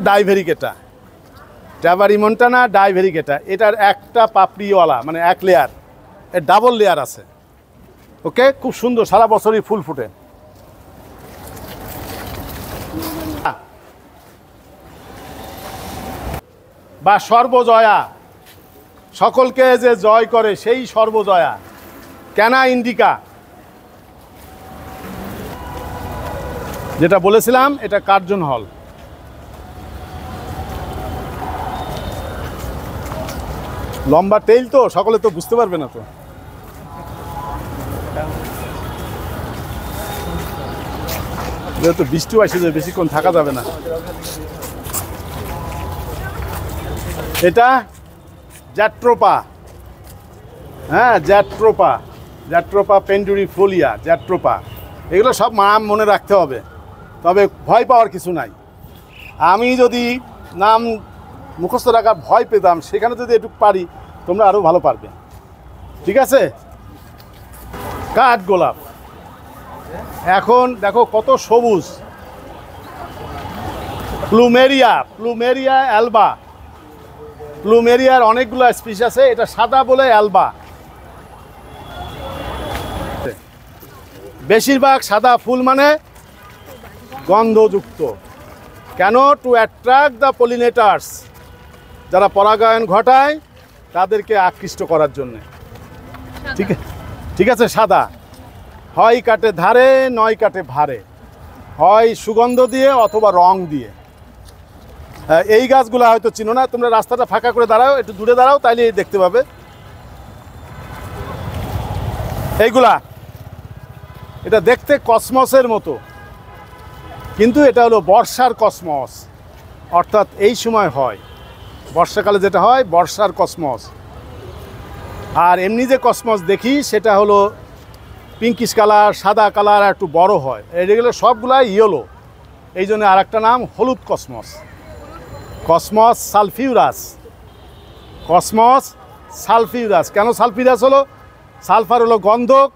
ডাইভেরিকেটা, ট্যাবারিমন্টানা ডাইভেরিকেটা। এটার একটা পাপড়িওয়ালা মানে এক লেয়ার, এর ডাবল লেয়ার আছে। ওকে, খুব সুন্দর, সারা বছরই ফুল ফুটে। বা সর্বজয়া, সকলকে যে জয় করে সেই সর্বজয়া। ক্যানা ইন্ডিকা, যেটা বলেছিলাম এটা কার্জন হল। লম্বা টেইল তো সকলে তো বুঝতে পারবে না, তো যেহেতু বৃষ্টিও আসে যে বেশিক্ষণ থাকা যাবে না। এটা জ্যাট্রোপা, হ্যাঁ জ্যাট্রোপা, জ্যাট্রোপা পেন্ডুরিফোলিয়া, জ্যাট্রোপা। এগুলো সব নাম মনে রাখতে হবে, তবে ভয় পাওয়ার কিছু নাই। আমি যদি নাম মুখস্থ রাখার ভয় পেতাম, সেখানে যদি একটু পারি তোমরা আরও ভালো পারবে। ঠিক আছে, কাঠ গোলাপ। এখন দেখো কত সবুজ। প্লুমেরিয়া, প্লুমেরিয়া অ্যালবা, প্লুমেরিয়ার অনেকগুলো স্পিস আছে। এটা সাদা বলে অ্যালবা। বেশিরভাগ সাদা ফুল মানে গন্ধযুক্ত। কেন? টু অ্যাট্রাক্ট দ্য পলিনেটার্স, যারা পরাগায়ন ঘটায় তাদেরকে আকৃষ্ট করার জন্যে। ঠিক আছে, সাদা। হয় কাটে ধারে, নয় কাটে ভারে, হয় সুগন্ধ দিয়ে অথবা রং দিয়ে। এই গাছগুলো হয়তো চিনো না তোমরা। রাস্তাটা ফাঁকা করে দাঁড়াও, একটু দূরে দাঁড়াও, তাইলে দেখতে পাবে। এইগুলা, এটা দেখতে কসমসের মতো, কিন্তু এটা হলো বর্ষার কসমস। অর্থাৎ এই সময় হয়, বর্ষাকালে যেটা হয় বর্ষার কসমস। আর এমনি যে কসমস দেখি সেটা হলো পিঙ্কিশ কালার, সাদা কালার, একটু বড় হয়। এগুলো সবগুলাই ইয়েলো, এই জন্য আর একটা নাম হলুদ cosmos, cosmos sulphurous. Cosmos sulphurous. কেন সালফিউরাস হলো? সালফার হলো গন্ধক,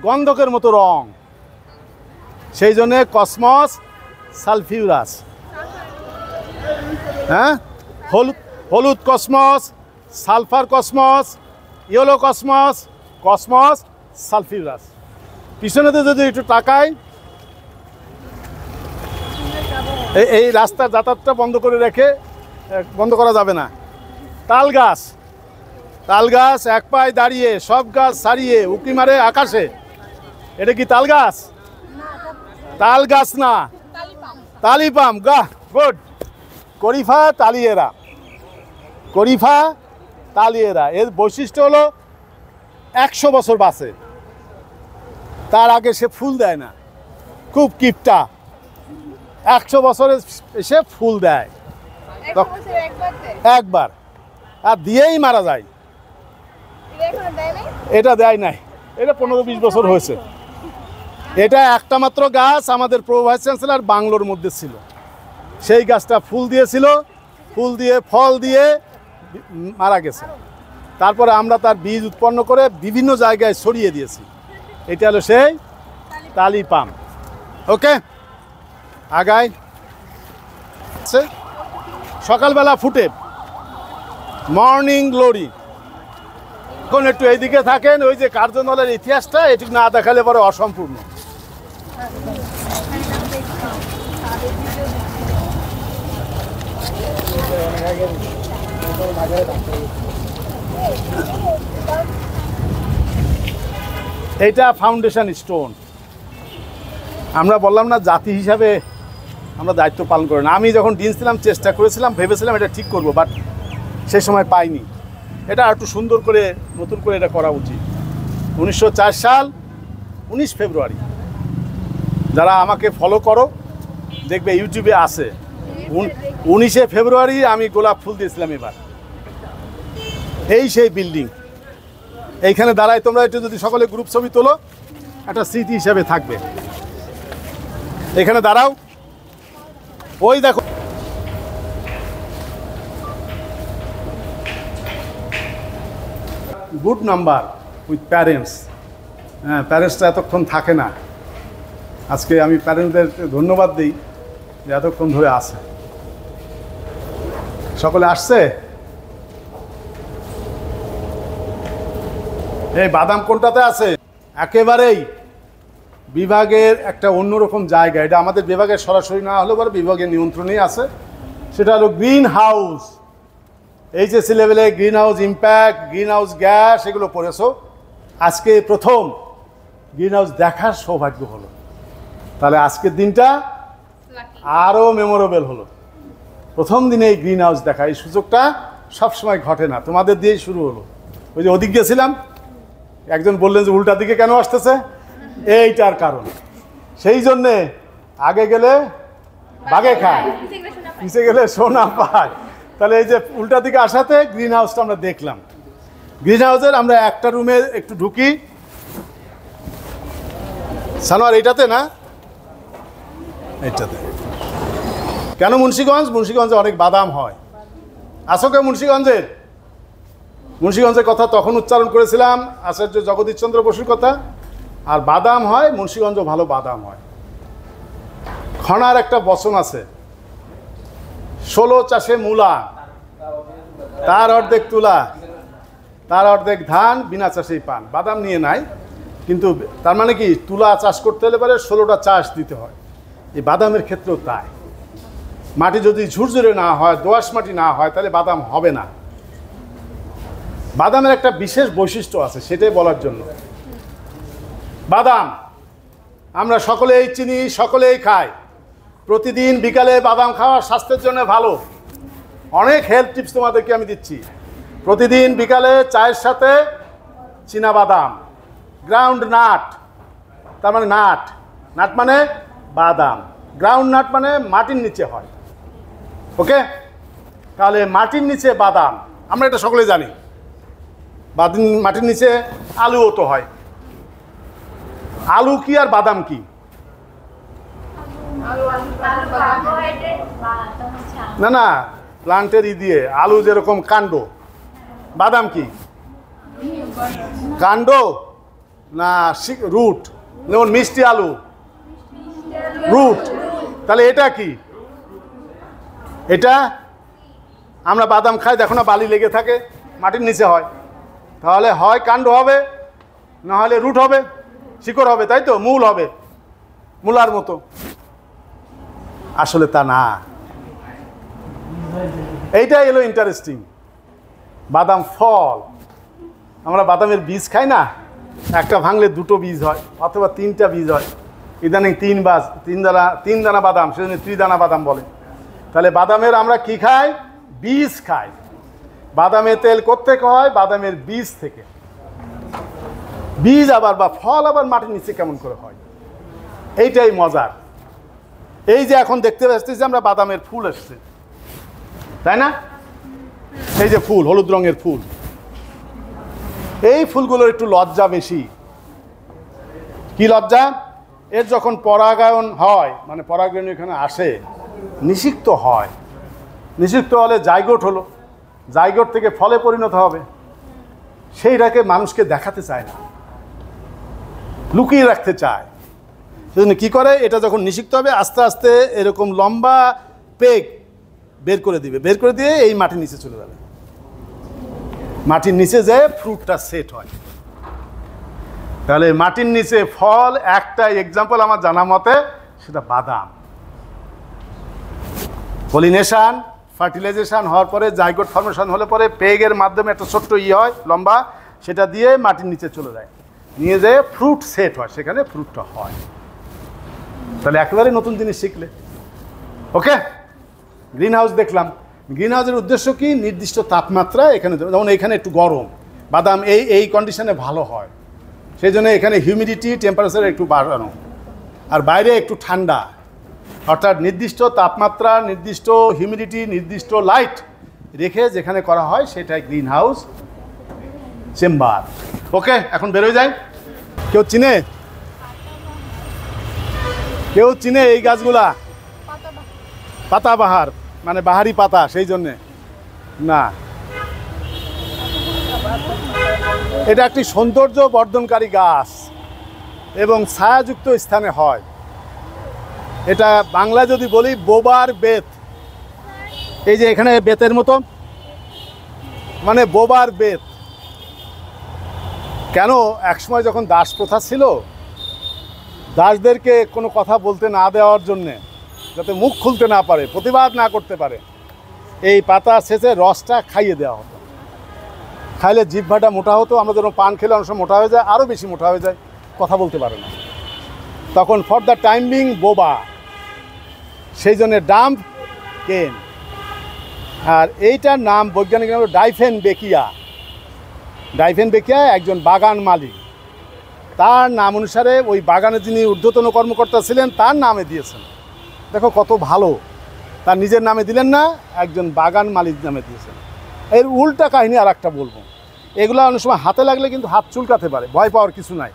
গন্ধকের মতো রং, সেই জন্যে কসমস সালফিউরাস। হ্যাঁ, হলুদ, হলুদ cosmos, sulphur cosmos, yellow cosmos, cosmos sulphureus. পিছনেতে যদি একটু তাকাই, এই রাস্তার যাতায়াতটা বন্ধ করে রেখে, বন্ধ করা যাবে না। তাল গাছ, তাল গাছ এক পায়ে দাঁড়িয়ে, সব গাছ ছাড়িয়ে উঁকি মারে আকাশে। এটা কি তাল গাছ? তাল গাছ না, তালিপাম। গাহ, গুড। করিফা তালিয়েরা, করিফা তালিয়েরা। এর বৈশিষ্ট্য হলো 100 বছর বাঁচে, তার আগে সে ফুল দেয় না। খুব কিপটা, 100 বছরে এসে ফুল দেয় একবার, আর দিয়েই মারা যায়। এটা দেয় নাই, এটা 15-20 বছর হয়েছে। এটা একটা মাত্র গাছ আমাদের প্রো ভাইস চ্যান্সেলর বাংলোর মধ্যে ছিল। সেই গাছটা ফুল দিয়েছিল, ফুল দিয়ে ফল দিয়ে মারা গেছে। তারপরে আমরা তার বীজ উৎপন্ন করে বিভিন্ন জায়গায় ছড়িয়ে দিয়েছি। এটা হলো সেই তালিপাম। ওকে, আগাই। সকালবেলা ফুটে, মর্নিং গ্লোরি। এখন একটু এইদিকে থাকেন, ওই যে কার্জন হলের ইতিহাসটা এটি না দেখালে পরে অসম্পূর্ণ। এইটা ফাউন্ডেশন স্টোন। আমরা বললাম না জাতি হিসাবে আমরা দায়িত্ব পালন করি না। আমি যখন ডিন ছিলাম চেষ্টা করেছিলাম, ভেবেছিলাম এটা ঠিক করব, বাট সেই সময় পাইনি। এটা একটু সুন্দর করে নতুন করে এটা করা উচিত। 1904 সাল 19 ফেব্রুয়ারি। যারা আমাকে ফলো করো দেখবে ইউটিউবে আছে, 19শে ফেব্রুয়ারি আমি গোলাপ ফুল দিয়েছিলাম। এবার এই সেই বিল্ডিং, এইখানে দাঁড়ায় তোমরা একটু যদি সকলে গ্রুপ ছবি তোলো, একটা স্মৃতি হিসাবে থাকবে। এখানে দাঁড়াও, ওই দেখো গুড নাম্বার উইথ প্যারেন্টস। হ্যাঁ, প্যারেন্টসটা এতক্ষণ থাকে না। আজকে আমি প্যারেন্টসদের ধন্যবাদ দিই যে এতক্ষণ ধরে আসে। সকলে আসছে? এই বাদাম কোনটাতে আছে? একেবারেই বিভাগের একটা অন্যরকম জায়গা। এটা আমাদের বিভাগের সরাসরি না হলেও বলে বিভাগের নিয়ন্ত্রণেই আছে। সেটা হলো গ্রিন হাউস। এইচএসসি লেভেলে green house impact, green house gas এগুলো পড়েছো। আজকে প্রথম গ্রিন হাউস দেখার সৌভাগ্য হলো। তাহলে আজকের দিনটা আরও মেমোরেবল হলো। প্রথম দিনে এই গ্রিন হাউস দেখা, এই সুযোগটা সবসময় ঘটে না, তোমাদের দিয়েই শুরু হলো। ওই যে ওদিক গেছিলাম, একজন বললেন যে উল্টা দিকে কেন আসতেছে, এইটার কারণ। সেই জন্যে আগে গেলে বাগে খায়, পিছিয়ে গেলে সোনা পায়। তাহলে এই যে উল্টা দিকে আসাতে গ্রিন হাউসটা আমরা দেখলাম। গ্রিন হাউসের আমরা একটা রুমে একটু ঢুকি। সানোয়ার এইটাতে না, এইটাতে। কেন মুন্সিগঞ্জ? মুন্সিগঞ্জে অনেক বাদাম হয়। আসো কে মুন্সিগঞ্জের? মুন্সিগঞ্জের কথা তখন উচ্চারণ করেছিলাম, আচার্য জগদীশচন্দ্র বসুর কথা। আর বাদাম হয়, মুন্সিগঞ্জও ভালো বাদাম হয়। খনার একটা বচন আছে, 16 চাষে মূলা, তার অর্ধেক তুলা, তার অর্ধেক ধান, বিনা চাষেই পান। বাদাম নিয়ে নাই, কিন্তু তার মানে কি, তুলা চাষ করতে হলে পরে 16টা চাষ দিতে হয়। এই বাদামের ক্ষেত্রেও তাই। মাটি যদি ঝুরঝুরে না হয়, দোআঁশ মাটি না হয়, তাহলে বাদাম হবে না। বাদামের একটা বিশেষ বৈশিষ্ট্য আছে, সেটাই বলার জন্য। বাদাম আমরা সকলেই চিনি, সকলেই খাই। প্রতিদিন বিকালে বাদাম খাওয়া স্বাস্থ্যের জন্য ভালো। অনেক হেলথ টিপস তোমাদেরকে আমি দিচ্ছি। প্রতিদিন বিকালে চায়ের সাথে চীনা বাদাম, গ্রাউন্ড নাট, তার মানে নাট, নাট মানে বাদাম, গ্রাউন্ড নাট মানে মাটির নিচে হয়। ওকে, তাহলে মাটির নিচে বাদাম, আমরা এটা সকলে জানি। মাটির নিচে আলুও তো হয়। আলু কি আর বাদাম কি? না না, প্লান্টের দিয়ে আলু যেরকম কাণ্ড, বাদাম কি কাণ্ড না রুট? যেমন মিষ্টি আলু রুট। তাহলে এটা কি? এটা আমরা বাদাম খাই, দেখো না বালি লেগে থাকে, মাটির নিচে হয়। তাহলে হয় কাণ্ড হবে, না হলে রুট হবে, শিকড় হবে, তাই তো, মূল হবে, মূলার মতো। আসলে তা না। এইটাই হলো ইন্টারেস্টিং। বাদাম ফল, আমরা বাদামের বীজ খাই না, একটা ভাঙলে 2টো বীজ হয় অথবা 3টা বীজ হয়। ইদানিং 3 দানা বাদাম, সেজন্য ত্রিদানা বাদাম বলে। তাহলে বাদামের আমরা কি খাই? বীজ খাই। বাদামের তেল কোত্থেকে হয়? বাদামের বীজ থেকে। বীজ আবার বা ফল আবার মাটির নিচে কেমন করে হয়, এইটাই মজার। এই যে এখন দেখতে পাচ্ছি যে আমরা বাদামের ফুল এসছে, তাই না? এই যে ফুল, হলুদ রঙের ফুল, এই ফুলগুলোর একটু লজ্জা বেশি। কি লজ্জা? এর যখন পরাগায়ন হয়, মানে পরাগায়ন এখানে আসে, নিষিক্ত হয়। নিষিক্ত হলে জাইগোট হলো, জাইগোট থেকে ফলে পরিণত হবে। সেইটাকে মানুষকে দেখাতে চায় না, লুকিয়ে রাখতে চায়। সেজন্য কী করে, এটা যখন নিষিক্ত হবে আস্তে আস্তে এরকম লম্বা পেগ বের করে দিবে, বের করে দিয়ে এই মাটির নিচে চলে যাবে। মাটির নিচে যে ফ্রুটটা সেট হয়। তাহলে মাটির নিচে ফল একটা এক্সাম্পল আমার জানা মতে, সেটা বাদাম। পলিনেশন, ফার্টিলাইজেশন হওয়ার পরে, জাইগোট ফর্মেশন হলে পরে পেগের মাধ্যমে একটা ছোট্ট হয় লম্বা, সেটা দিয়ে মাটির নিচে চলে যায়, নিয়ে যেয়ে ফ্রুট সেট হয়, সেখানে ফ্রুটটা হয়। তাহলে একেবারে নতুন জিনিস শিখলে। ওকে, গ্রিন হাউস দেখলাম। গ্রিন হাউসের উদ্দেশ্য কি? নির্দিষ্ট তাপমাত্রা এখানে, যেমন এখানে একটু গরম, বাদাম এই কন্ডিশনে ভালো হয়, সেই জন্য এখানে হিউমিডিটি টেম্পারেচার একটু বাড়ানো, আর বাইরে একটু ঠান্ডা। অর্থাৎ নির্দিষ্ট তাপমাত্রা, নির্দিষ্ট হিউমিডিটি, নির্দিষ্ট লাইট রেখে যেখানে করা হয় সেটাই গ্রিন হাউস চেম্বার। ওকে, এখন বেরোয় যায়। কেউ চিনে? কেউ চিনে এই গাছগুলা? পাতাবাহার, মানে বাহারি পাতা, সেই জন্যে না। এটা একটি সৌন্দর্য বর্ধনকারী গাছ এবং ছায়াযুক্ত স্থানে হয়। এটা বাংলা যদি বলি বোবার বেত, এই যে এখানে বেতের মতো, মানে বোবার বেত। কেন একসময় যখন দাস প্রথা ছিল, দাসদেরকে কোনো কথা বলতে না দেওয়ার জন্যে, যাতে মুখ খুলতে না পারে, প্রতিবাদ না করতে পারে, এই পাতা ছেঁচে রসটা খাইয়ে দেওয়া হতো। খাইলে জিহ্বাটা মোটা হতো। আমরা যেন পান খেলে অনেক সময় মোটা হয়ে যায়, আরও বেশি মোটা হয়ে যায়, কথা বলতে পারে না। তখন ফর দ্য টাইম বিং বোবা, সেই জন্যে ডাম্প কেন। আর এইটার নাম বৈজ্ঞানিক নাম ডাইফেন বেকিয়া। ডাইফেন বেকিয়া একজন বাগান মালিক, তার নাম অনুসারে ওই বাগানের যিনি ঊর্ধ্বতন কর্মকর্তা ছিলেন তার নামে দিয়েছেন। দেখো কত ভালো, তার নিজের নামে দিলেন না, একজন বাগান মালিক নামে দিয়েছেন। এর উল্টা কাহিনী আর একটা বলবো, এগুলো অনেক সময় হাতে লাগলে কিন্তু হাত চুলকাতে পারে, ভয় পাওয়ার কিছু নাই।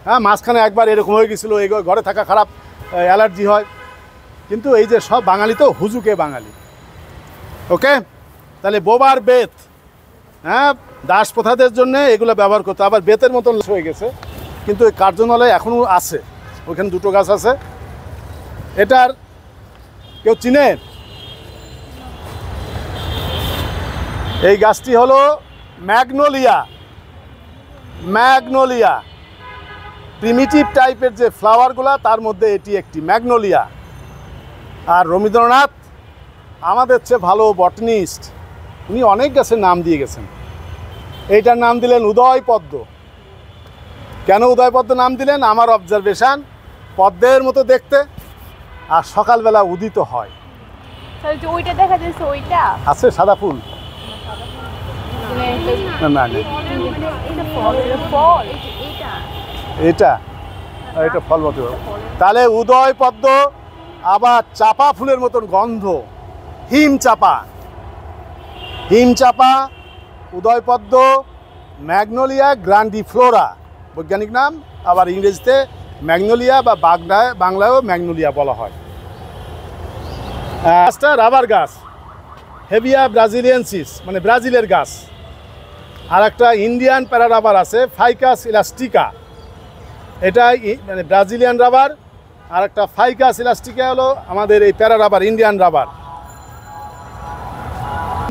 হ্যাঁ, মাঝখানে একবার এরকম হয়ে গেছিলো, এই ঘরে থাকা খারাপ, অ্যালার্জি হয়। কিন্তু এই যে সব বাঙালি তো হুজুকে বাঙালি। ওকে, তাহলে বোবার বেত, হ্যাঁ, দাস প্রথাদের জন্য এগুলো ব্যবহার করতো। আবার বেতের মতন হয়ে গেছে, কিন্তু এই কার্যালয় এখনও আছে, ওইখানে দুটো গাছ আছে। এটার কেউ চিনে? এই গাছটি হলো ম্যাগনোলিয়া। ম্যাগনোলিয়া প্রিমিটিভ টাইপের যে ফ্লাওয়ারগুলো, তার মধ্যে এটি একটি ম্যাগনোলিয়া। আর রবীন্দ্রনাথ আমাদের চেয়ে ভালো বটনিস্ট, উনি অনেক গাছের নাম দিয়ে গেছেন। এইটার নাম দিলেন উদয় পদ্ম। কেন উদয় পদ্ম নাম দিলেন? আমার অবজারভেশন, পদ্মের মতো দেখতে, আর সকালবেলা উদিত হয়। ওইটা দেখা যাচ্ছে, ওইটা আছে সাদা ফুল? না না, এটা এটা ফল মতো। তাহলে উদয় পদ্ম, আবার চাপা ফুলের মতন গন্ধ, হিম চাপা। হিম চাপা, উদয় পদ্ম, ম্যাগনোলিয়া গ্র্যান্ডিফ্লোরা বৈজ্ঞানিক নাম, আবার ইংরেজিতে ম্যাগনোলিয়া বা বাংলায়ও ম্যাগনোলিয়া বলা হয়। গাছটা রাবার গাছ, হেভিয়া ব্রাজিলিয়ানসিস, মানে ব্রাজিলের গাছ। আর একটা ইন্ডিয়ান প্যারা রাবার আছে, ফাইকাস ইলাস্টিকা, এটা মানে ব্রাজিলিয়ান রাবার। আর একটা ফাইকাস ইলাস্টিকা হলো আমাদের এই প্যারা রাবার, ইন্ডিয়ান রাবার।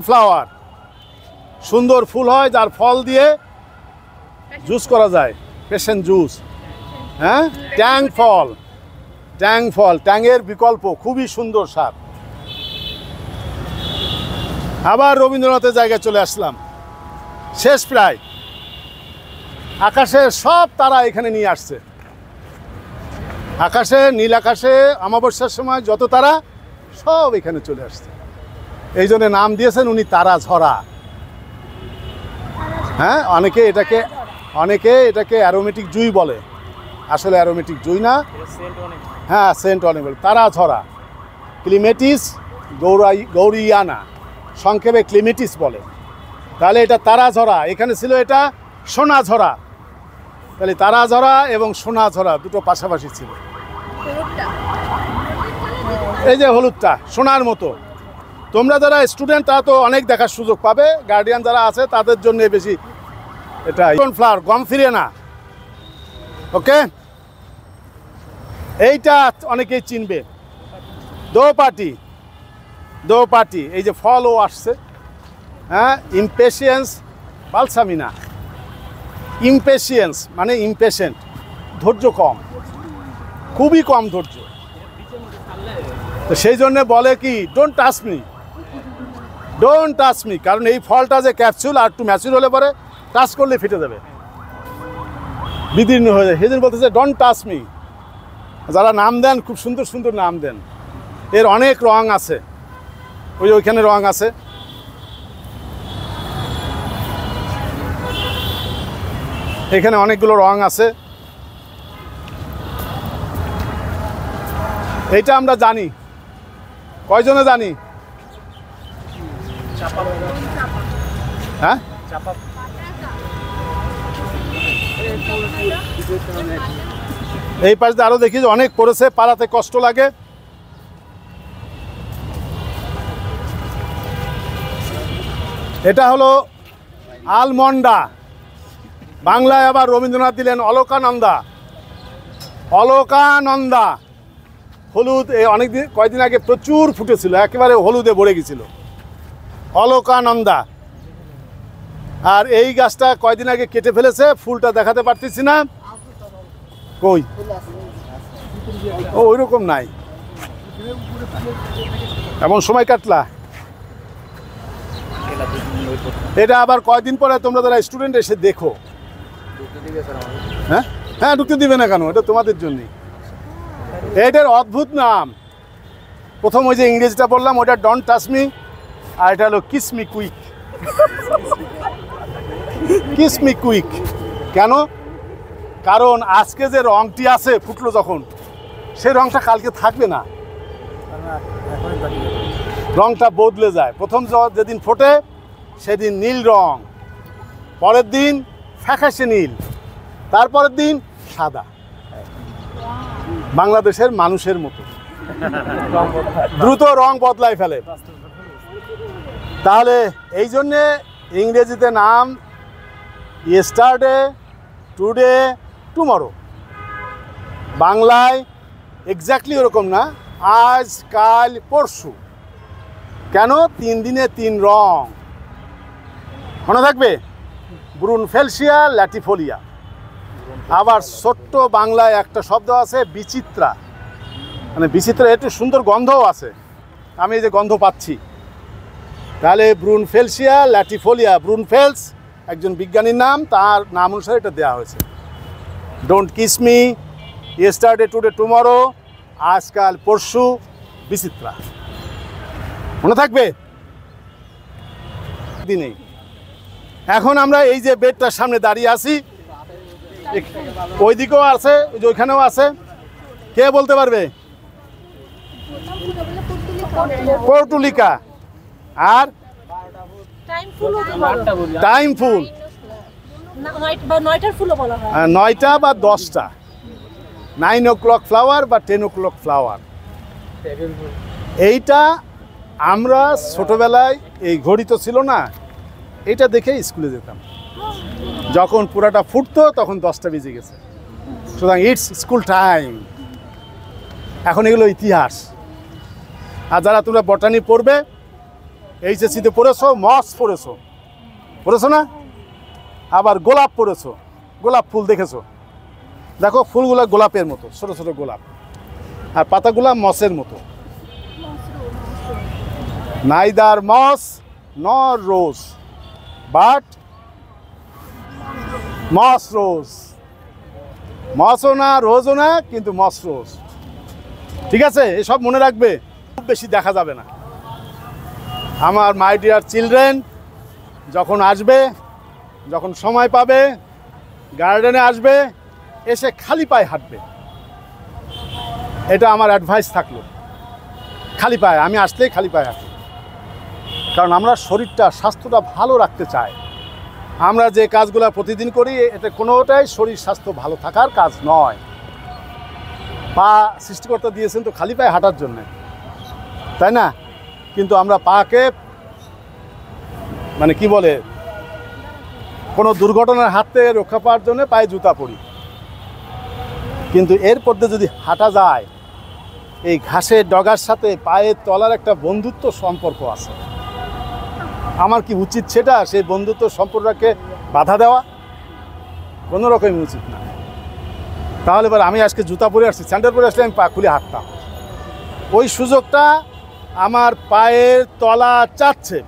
ফ্লাওয়ার, সুন্দর ফুল হয়, যার ফল দিয়ে জুস করা যায়, পেশেন্ট জুস। হ্যাঁ, ট্যাং ফল, ট্যাং ফল, ট্যাংয়ের বিকল্প, খুবই সুন্দর স্বাদ। আবার রবীন্দ্রনাথের জায়গায় চলে আসলাম, শেষ প্রায়। আকাশের সব তারা এখানে নিয়ে আসছে। আকাশে, নীল আকাশে অমাবস্যার সময় যত তারা সব এখানে চলে আসছে। এই জন্য নাম দিয়েছেন উনি তারা ঝরা। হ্যাঁ, অনেকে এটাকে অ্যারোমেটিক জুই বলে, আসলে অ্যারোমেটিক জুই না। হ্যাঁ, সেন্ট অনেক বলে, তারা ঝরা। ক্লিমেটিস গৌরিয়ানা, সংক্ষেপে ক্লিমেটিস বলে। তাহলে এটা তারা ঝরা, এখানে ছিল এটা সোনা ঝরা। তাহলে তারা ঝরা এবং সোনা ঝরা দুটো পাশাপাশি ছিল। এই যে হলুদটা সোনার মতো। তোমরা যারা স্টুডেন্ট তারা তো অনেক দেখার সুযোগ পাবে, গার্ডিয়ান যারা আছে তাদের জন্য বেশি। এটা ফ্লাওয়ার, গম ফিরে না। ওকে, এইটা অনেকেই চিনবে, দোপাটি। দোপাটি, এই যে ফলও আসছে। হ্যাঁ, ইমপেশিয়েন্স বালসামিনা। ইমপেশিয়েন্স মানে ইমপেশেন্ট, ধৈর্য কম, খুবই কম ধৈর্য। তো সেই জন্যে বলে কি, don't touch me, don't touch me. কারণ এই ফলটা যে ক্যাপসুল, আর একটু ম্যাচিউর হলে পরে টাচ করলে ফেটে যাবে, বিদীর্ণ হয়ে যায়। সেই জন্য বলতেছে ডোন্ট টাচ মি। যারা নাম দেন খুব সুন্দর সুন্দর নাম দেন। এর অনেক রং আছে, ওইখানে রং আছে। এখানে অনেকগুলো রং আছে। এইটা আমরা জানি, কয়জনে জানি? হ্যাঁ, এই পাশে আরো দেখি অনেক করেছে, পাড়াতে কষ্ট লাগে। এটা হলো আলমন্ডা, বাংলায় আবার রবীন্দ্রনাথ দিলেন অলকানন্দা। অলকানন্দা হলুদ এই কয়েকদিন আগে প্রচুর ফুটেছিল, একেবারে হলুদে ভরে গেছিল, অলকানন্দা। আর এই গাছটা কয়েকদিন আগে কেটে ফেলেছে, ফুলটা দেখাতে পারতেছি না। কই ও ওই রকম নাই, এমন সময় কাটলা। এটা আবার কয়েকদিন পরে তোমরা যারা স্টুডেন্ট এসে দেখো। হ্যাঁ হ্যাঁ, ঢুকতে দিবে না কেন? এটা তোমাদের জন্যই। এটার অদ্ভুত নাম। প্রথম ওই যে ইংরেজিটা বললাম ওটা ডন্ট টাচ মি, আর এটা হলো kiss me quick. Kiss me quick কেন? কারণ আজকে যে রংটি আছে ফুটলো যখন, সেই রংটা কালকে থাকবে না, রংটা বদলে যায়। প্রথম যেদিন ফোটে সেদিন নীল রং, পরের দিন ফ্যাকাশে নীল, তারপরের দিন সাদা। বাংলাদেশের মানুষের মতো দ্রুত রং বদলায় ফেলে। তাহলে এই জন্যে ইংরেজিতে নাম ইয়েস্টারডে, টুডে, টুমরো। বাংলায় এক্স্যাক্টলি ওরকম না, আজ, কাল, পরশু। কেন? 3 দিনে 3 রং। মনে থাকবে? ব্রুনফেলসিয়া, ল্যাটিফোলিয়া। আবার ছোট্ট বাংলায় একটা শব্দ আছে বিচিত্রা, মানে বিচিত্রা একটু সুন্দর গন্ধও আছে, আমি এই যে গন্ধ পাচ্ছি। তাহলে ব্রুনফেলসিয়া, ল্যাটিফোলিয়া। ব্রুনফেলস একজন বিজ্ঞানীর নাম, তার নাম অনুসারে এটা দেওয়া হয়েছে। Don't kiss me, yesterday, today, tomorrow, আজকাল, পরশু, বিচিত্রা। মনে থাকবে? দিনেই। এখন আমরা এই যে বেডটার সামনে দাঁড়িয়ে আছি, ওই দিকেও আছে, ওই যে ওইখানেও আছে। কে বলতে পারবে? পর্তুলিকা। আর টাইম ফুল, 9টা বা 10টা, 9 o'clock ফ্লাওয়ার বা 10 o'clock ফ্লাওয়ার। এইটা আমরা ছোটবেলায়, এই ঘড়ি তো ছিল না, এইটা দেখে স্কুলে যেতাম। যখন পুরাটা ফুটতো তখন 10টা বেজে গেছে, সুতরাং ইটস স্কুল টাইম। এখন এগুলো ইতিহাস। আর যারা তোমরা বটানি পড়বে, এইচএসসিতে পড়েছো, মস পড়েছো, পড়েছো না? আবার গোলাপ পড়েছো, গোলাপ ফুল দেখেছো। দেখো ফুলগুলো গোলাপের মতো, ছোট ছোট গোলাপ, আর পাতাগুলা মসের মতো। নাইদার মস নর রোজ, বাট মস রোজ। মসও না, রোজও না, কিন্তু মস রোজ। ঠিক আছে, এসব মনে রাখবে। খুব বেশি দেখা যাবে না। আমার মাই ডিয়ার চিলড্রেন যখন আসবে, যখন সময় পাবে, গার্ডেনে আসবে, এসে খালি পায়ে হাঁটবে। এটা আমার অ্যাডভাইস থাকলো। খালি পায়ে, আমি আসলেই খালি পায়ে হাঁটি। কারণ আমরা শরীরটা, স্বাস্থ্যটা ভালো রাখতে চাই। আমরা যে কাজগুলো প্রতিদিন করি, এটা কোনোটাই শরীর স্বাস্থ্য ভালো থাকার কাজ নয়। পা সৃষ্টিকর্তা দিয়েছেন তো খালি পায়ে হাঁটার জন্যে, তাই না? কিন্তু আমরা পাকে মানে কি বলে, কোনো দুর্ঘটনার হাত থেকে রক্ষা পাওয়ার জন্য পায়ে জুতা পরি। কিন্তু এর পথে যদি হাঁটা যায়, এই ঘাসের ডগার সাথে পায়ের তলার একটা বন্ধুত্ব সম্পর্ক আছে। আমার কি উচিত সেটা, সেই বন্ধুত্ব সম্পর্ককে বাধা দেওয়া? কোনো রকমই উচিত না। তাহলে এবার আমি আজকে জুতা পরে আসছি, স্যান্ডেল পরে আসলে আমি পা খুলে হাঁটতাম। ওই সুযোগটা আমার পায়ের তলা চাচ্ছে,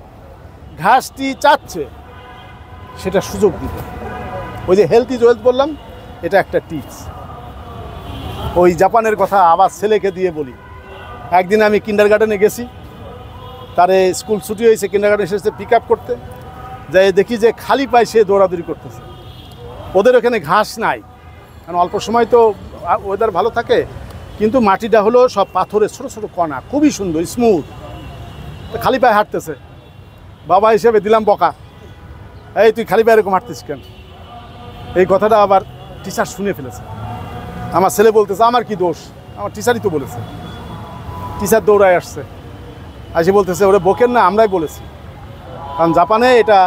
ঘাসটি চাচ্ছে, সেটা সুযোগ দিতে। ওই যে হেলথ ইজ ওয়েলথ বললাম, এটা একটা টিপস। ওই জাপানের কথা আবার ছেলেকে দিয়ে বলি। একদিন আমি কিন্ডারগার্ডেনে গেছি, তারে স্কুল ছুটি হয়েছে, কিন্ডারগার্ডেন এসেছে পিক আপ করতে, যাই দেখি যে খালি পায়ে সে দৌড়াদৌড়ি করতেছে। ওদের ওখানে ঘাস নাই, কারণ অল্প সময় তো ওয়েদার ভালো থাকে, কিন্তু মাটিটা হলো সব পাথরের ছোটো ছোটো কণা, খুবই সুন্দর স্মুথ। খালি পায়ে হাঁটতেছে। বাবা হিসেবে দিলাম বকা, এই তুই খালি পায়ে এরকম হাঁটতিস কেন? এই কথাটা আবার টিচার শুনে ফেলেছে। আমার ছেলে বলতেছে আমার কি দোষ, আমার টিচারই তো বলেছে। টিচার দৌড়ায় আসছে, আসে বলতেছে ওরে বকেন না, আমরাই বলেছি। কারণ জাপানে এটা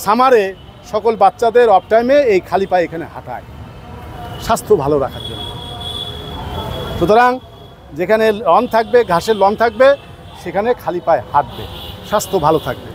সামারে সকল বাচ্চাদের অফ টাইমে এই খালি পায়ে এখানে হাঁটায়, স্বাস্থ্য ভালো রাখার জন্য। সুতরাং যেখানে লন থাকবে, ঘাসের লন থাকবে, সেখানে খালি পায়ে হাঁটবে, স্বাস্থ্য ভালো থাকবে।